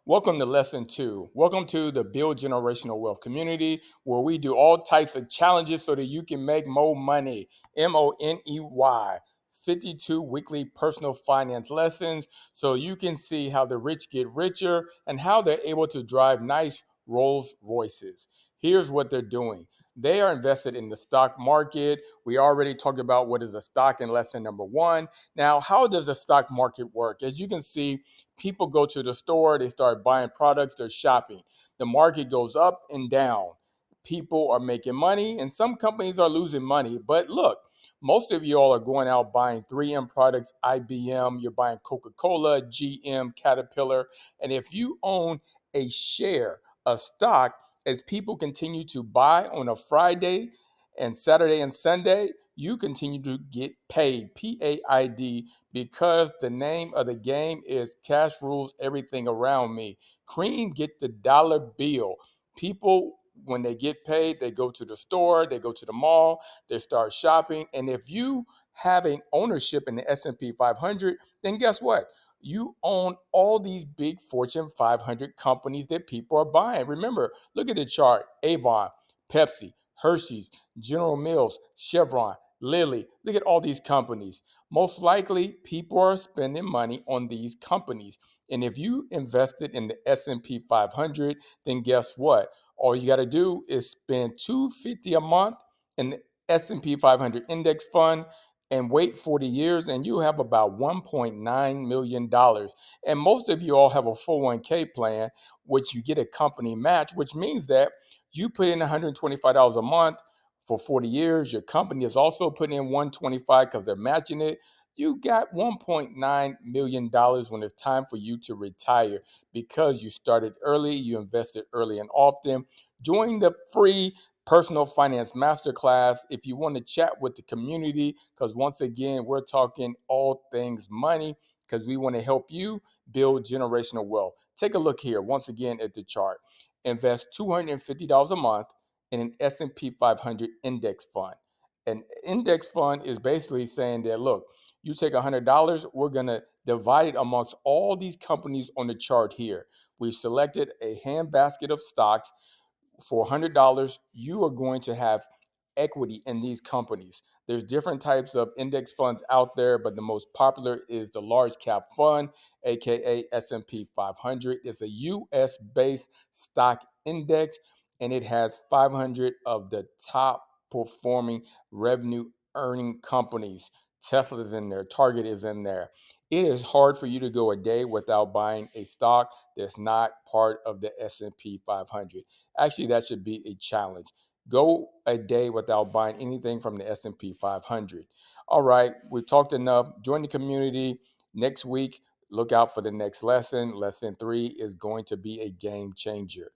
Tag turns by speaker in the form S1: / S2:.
S1: Welcome to lesson 2. Welcome to the Build Generational Wealth community where we do all types of challenges so that you can make more money. MONEY. 52 weekly personal finance lessons so you can see how the rich get richer and how they're able to drive nice Rolls Royces. Here's what they're doing. They are invested in the stock market. We already talked about what is a stock in lesson number 1. Now, how does the stock market work? As you can see, people go to the store, they start buying products, they're shopping. The market goes up and down. People are making money, and some companies are losing money. But look, most of you all are going out buying 3M products, IBM, you're buying Coca Cola, GM, Caterpillar. And if you own a share of stock, as people continue to buy on a Friday and Saturday and Sunday, you continue to get paid, PAID, because the name of the game is cash rules everything around me. Cream get the dollar bill. People, when they get paid, they go to the store, they go to the mall, they start shopping. And if you have an ownership in the S&P 500, then guess what? You own all these big Fortune 500 companies that people are buying. Remember, look at the chart. Avon, Pepsi, Hershey's, General Mills, Chevron, Lilly. Look at all these companies. Most likely, people are spending money on these companies. And if you invested in the S&P 500, then guess what? All you got to do is spend $250 a month in the S&P 500 index fund and wait 40 years and you have about $1.9 million. And most of you all have a 401k plan, which you get a company match, which means that you put in $125 a month for 40 years. Your company is also putting in $125 because they're matching it. You got $1.9 million when it's time for you to retire because you started early, you invested early and often. Join the free personal finance masterclass if you want to chat with the community, because once again, we're talking all things money because we want to help you build generational wealth. Take a look here once again at the chart. Invest $250 a month in an S&P 500 index fund. An index fund is basically saying that, look, you take $100, we're going to divide it amongst all these companies on the chart here. We've selected a hand basket of stocks. For $100, you are going to have equity in these companies. There's different types of index funds out there, but the most popular is the large cap fund, aka S&P 500. It's a US based stock index and it has 500 of the top performing revenue earning companies. Tesla is in there, Target is in there. It is hard for you to go a day without buying a stock that's not part of the S&P 500. Actually, that should be a challenge. Go a day without buying anything from the S&P 500. All right, we've talked enough. Join the community. Next week, look out for the next lesson. Lesson 3 is going to be a game changer.